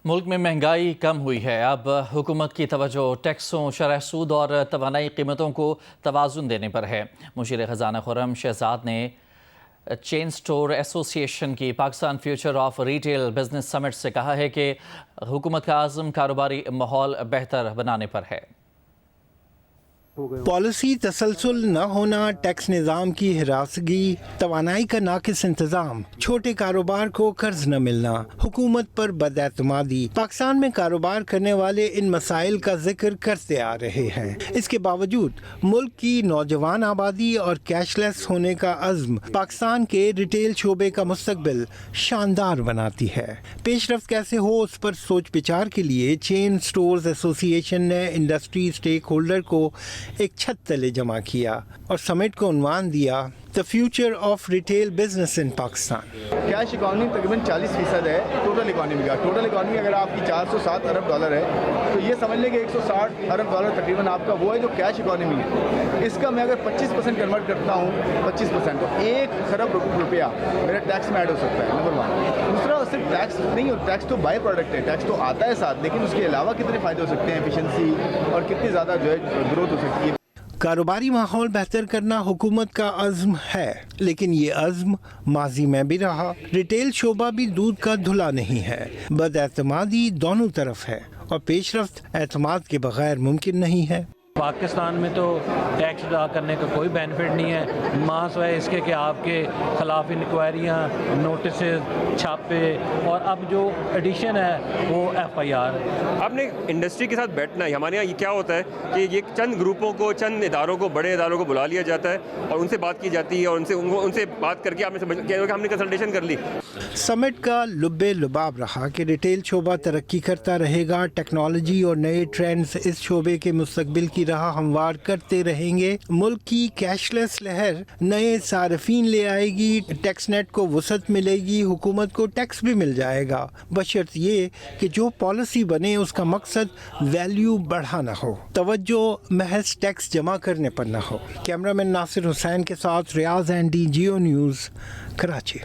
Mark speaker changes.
Speaker 1: ملک میں مہنگائی کم ہوئی ہے۔ اب حکومت کی توجہ ٹیکسوں، شرح سود اور توانائی قیمتوں کو توازن دینے پر ہے۔ مشیر خزانہ خرم شہزاد نے چین سٹور ایسوسی ایشن کی Pakistan future of retail business summit سے کہا ہے کہ حکومت کا عزم کاروباری ماحول بہتر بنانے پر ہے۔
Speaker 2: پالیسی تسلسل نہ ہونا، ٹیکس نظام کی ہراسگی، توانائی کا ناقص انتظام، چھوٹے کاروبار کو قرض نہ ملنا، حکومت پر بد اعتمادی، پاکستان میں کاروبار کرنے والے ان مسائل کا ذکر کرتے آ رہے ہیں۔ اس کے باوجود ملک کی نوجوان آبادی اور کیش لیس ہونے کا عزم پاکستان کے ریٹیل شعبے کا مستقبل شاندار بناتی ہے۔ پیش رفت کیسے ہو، اس پر سوچ بچار کے لیے چین سٹورز ایسوسی ایشن نے انڈسٹری سٹیک ہولڈر کو ایک چھت تلے جمع کیا اور سمٹ کو عنوان دیا The Future of Retail Business in Pakistan۔
Speaker 3: Cash economy تقریباً 40% ہے ٹوٹل اکانومی کا۔ ٹوٹل اکانومی اگر آپ کی 407 ارب ڈالر ہے تو یہ سمجھ لیں کہ 160 ارب ڈالر تقریباً آپ کا وہ ہے جو کیش اکانومی ہے۔ اس کا میں اگر 25% کنورٹ کرتا ہوں 25% تو 1 خرب روپیہ میرا ٹیکس میں ایڈ ہو سکتا ہے، نمبر 1۔ دوسرا صرف ٹیکس نہیں، اور ٹیکس تو بائی پروڈکٹ ہے، ٹیکس تو آتا ہے ساتھ، لیکن اس کے علاوہ کتنے فائدے ہو سکتے ہیں، ایفیشنسی اور کتنی زیادہ جو ہے گروتھ ہو سکتی ہے۔
Speaker 2: کاروباری ماحول بہتر کرنا حکومت کا عزم ہے، لیکن یہ عزم ماضی میں بھی رہا۔ ریٹیل شعبہ بھی دودھ کا دھلا نہیں ہے، بد اعتمادی دونوں طرف ہے اور پیش رفت اعتماد کے بغیر ممکن نہیں ہے۔
Speaker 4: پاکستان میں تو ٹیکس ادا کرنے کا کوئی بینیفٹ نہیں ہے، سوائے اس کے کہ آپ کے خلاف انکوائریاں، نوٹسز، چھاپے، اور اب جو ایڈیشن ہے وہ FIR۔
Speaker 5: آپ نے انڈسٹری کے ساتھ بیٹھنا ہے۔ ہمارے یہاں یہ کیا ہوتا ہے کہ یہ چند گروپوں کو، چند اداروں کو، بڑے اداروں کو بلا لیا جاتا ہے اور ان سے بات کی جاتی ہے، اور ان سے بات کر کے آپ نے ہم نے کنسلٹیشن کر لی۔
Speaker 2: سمٹ کا لب لباب رہا کہ ریٹیل شعبہ ترقی کرتا رہے گا، ٹیکنالوجی اور نئے ٹرینڈز اس شعبے کے مستقبل کی راہ ہموار کرتے رہیں گے۔ ملک کی کیش لیس لہر نئے صارفین لے آئے گی، ٹیکس نیٹ کو وسعت ملے گی، حکومت کو ٹیکس بھی مل جائے گا، بشرط یہ کہ جو پالیسی بنے اس کا مقصد ویلیو بڑھانا ہو، توجہ محض ٹیکس جمع کرنے پر نہ ہو۔ کیمرہ مین ناصر حسین کے ساتھ ریاض اینڈی، جیو نیوز، کراچی۔